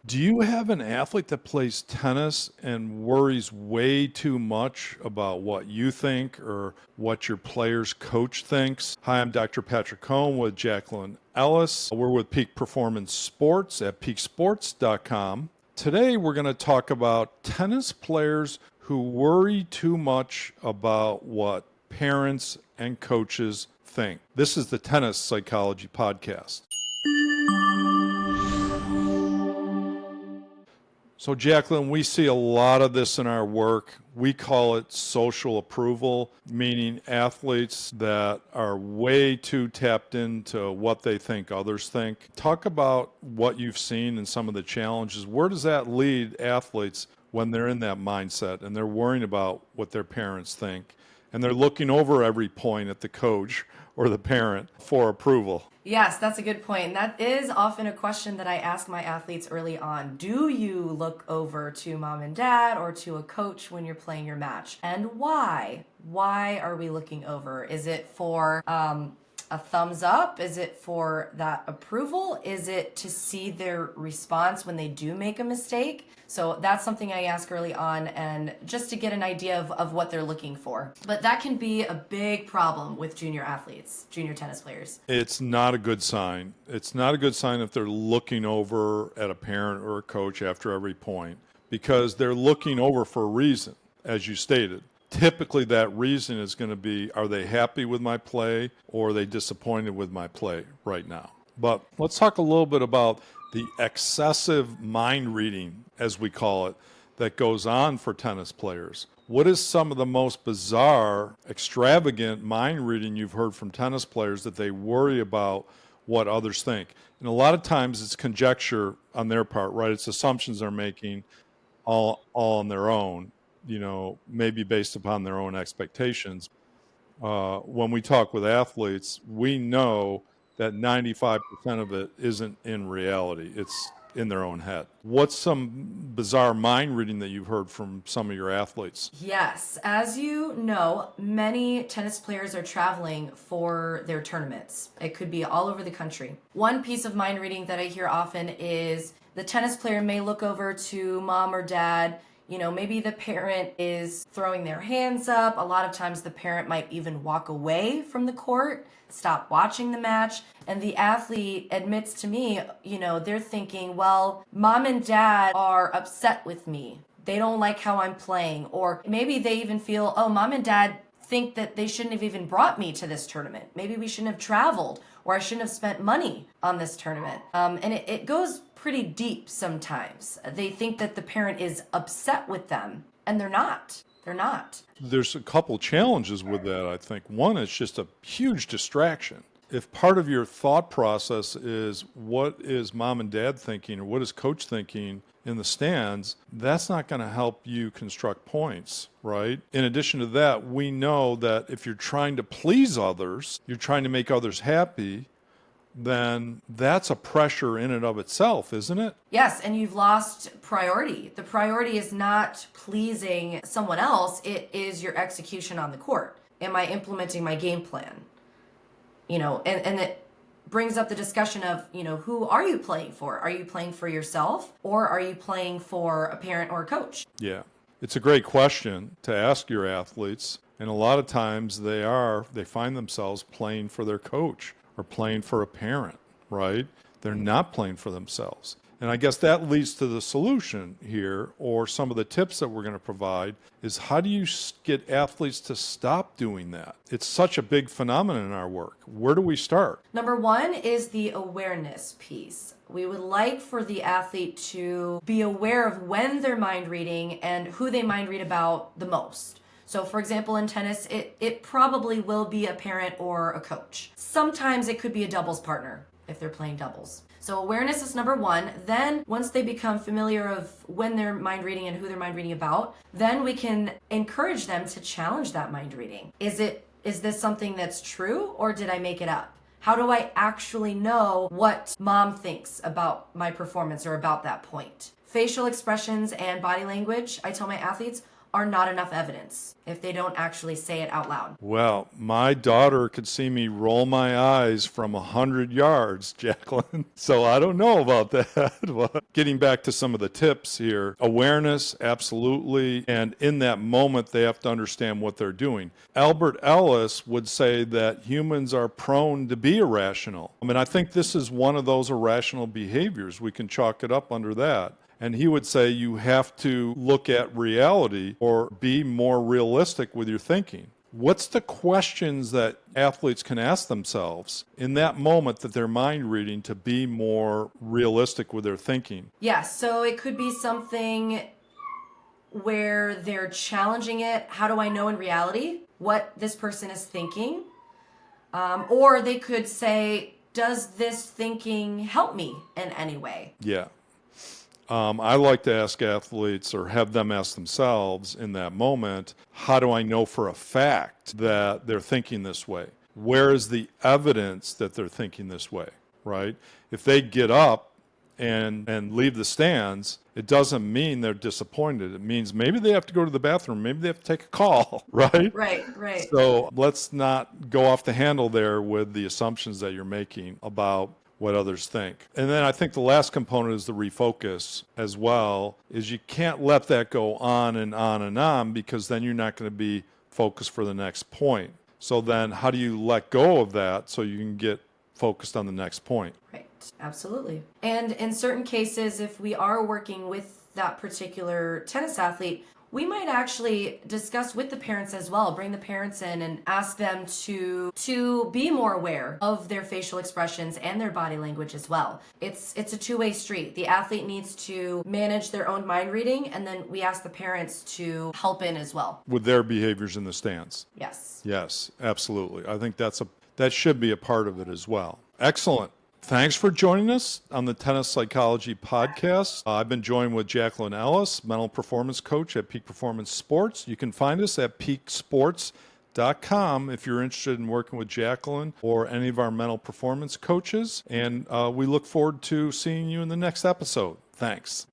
Do you have an athlete that plays tennis and worries way too much about what you think or what your player's coach thinks? Hi, I'm Dr. Patrick Cohn with Jaclyn Ellis. We're with Peak Performance Sports at peaksports.com. Today, we're going to talk about tennis players who worry too much about what parents and coaches think. This is the Tennis Psychology Podcast. So, Jaclyn, we see a lot of this in our work. We call it social approval, meaning athletes that are way too tapped into what they think others think. Talk about what you've seen and some of the challenges. Where does that lead athletes when they're in that mindset and they're worrying about what their parents think and they're looking over every point at the coach or the parent for approval? Yes, that's a good point. That is often a question that I ask my athletes early on. Do you look over to mom and dad or to a coach when you're playing your match? And why? Why are we looking over? Is it for a thumbs up? Is it for that approval? Is it to see their response when they do make a mistake? So that's something I ask early on, and just to get an idea of what they're looking for. But that can be a big problem with junior athletes, junior tennis players. It's not a good sign. It's not a good sign if they're looking over at a parent or a coach after every point, because they're looking over for a reason, as you stated. Typically, that reason is going to be, are they happy with my play or are they disappointed with my play right now? But let's talk a little bit about the excessive mind reading, as we call it, that goes on for tennis players. What is some of the most bizarre, extravagant mind reading you've heard from tennis players that they worry about what others think? And a lot of times it's conjecture on their part, right? It's assumptions they're making all on their own, maybe based upon their own expectations. When we talk with athletes, we know that 95% of it isn't in reality. It's in their own head. What's some bizarre mind reading that you've heard from some of your athletes? Yes, as you know, many tennis players are traveling for their tournaments. It could be all over the country. One piece of mind reading that I hear often is the tennis player may look over to mom or dad. Maybe the parent is throwing their hands up. A lot of times the parent might even walk away from the court, stop watching the match. And the athlete admits to me, they're thinking, well, mom and dad are upset with me. They don't like how I'm playing. Or maybe they even feel, oh, mom and dad think that they shouldn't have even brought me to this tournament. Maybe we shouldn't have traveled, or I shouldn't have spent money on this tournament. And it goes pretty deep sometimes. They think that the parent is upset with them, and they're not. They're not. There's a couple challenges with that, I think. One is just a huge distraction. If part of your thought process is what is mom and dad thinking or what is coach thinking in the stands, that's not going to help you construct points, right? In addition to that, we know that if you're trying to please others, you're trying to make others happy, then that's a pressure in and of itself, isn't it? Yes, and you've lost priority. The priority is not pleasing someone else, it is your execution on the court. Am I implementing my game plan? And it brings up the discussion of, who are you playing for? Are you playing for yourself, or are you playing for a parent or a coach? Yeah, it's a great question to ask your athletes. And a lot of times they find themselves playing for their coach or playing for a parent, right? They're not playing for themselves. And I guess that leads to the solution here, or some of the tips that we're going to provide, is how do you get athletes to stop doing that? It's such a big phenomenon in our work. Where do we start? Number one is the awareness piece. We would like for the athlete to be aware of when they're mind reading and who they mind read about the most. So for example, in tennis, it probably will be a parent or a coach. Sometimes it could be a doubles partner if they're playing doubles. So awareness is number one. Then once they become familiar of when they're mind reading and who they're mind reading about, then we can encourage them to challenge that mind reading. Is this something that's true, or did I make it up? How do I actually know what mom thinks about my performance or about that point? Facial expressions and body language, I tell my athletes, are not enough evidence if they don't actually say it out loud. Well, my daughter could see me roll my eyes from 100 yards, Jaclyn. So I don't know about that. But getting back to some of the tips here, awareness, absolutely. And in that moment, they have to understand what they're doing. Albert Ellis would say that humans are prone to be irrational. I mean, I think this is one of those irrational behaviors. We can chalk it up under that. And he would say you have to look at reality or be more realistic with your thinking. What's the questions that athletes can ask themselves in that moment that they're mind reading to be more realistic with their thinking? Yeah, so it could be something where they're challenging it. How do I know in reality what this person is thinking? Or they could say, does this thinking help me in any way? Yeah. I like to ask athletes or have them ask themselves in that moment, how do I know for a fact that they're thinking this way? Where is the evidence that they're thinking this way, right? If they get up and leave the stands, it doesn't mean they're disappointed. It means maybe they have to go to the bathroom. Maybe they have to take a call, right? Right. So let's not go off the handle there with the assumptions that you're making about what others think. And then I think the last component is the refocus as well, is you can't let that go on and on and on, because then you're not going to be focused for the next point. So then how do you let go of that so you can get focused on the next point? Right, absolutely. And in certain cases, if we are working with that particular tennis athlete, we might actually discuss with the parents as well, bring the parents in and ask them to be more aware of their facial expressions and their body language as well. It's a two-way street. The athlete needs to manage their own mind reading, and then we ask the parents to help in as well. With their behaviors in the stands. Yes. Yes, absolutely. I think that should be a part of it as well. Excellent. Thanks for joining us on the Tennis Psychology Podcast. I've been joined with Jaclyn Ellis, mental performance coach at Peak Performance Sports. You can find us at peaksports.com if you're interested in working with Jaclyn or any of our mental performance coaches. And we look forward to seeing you in the next episode. Thanks.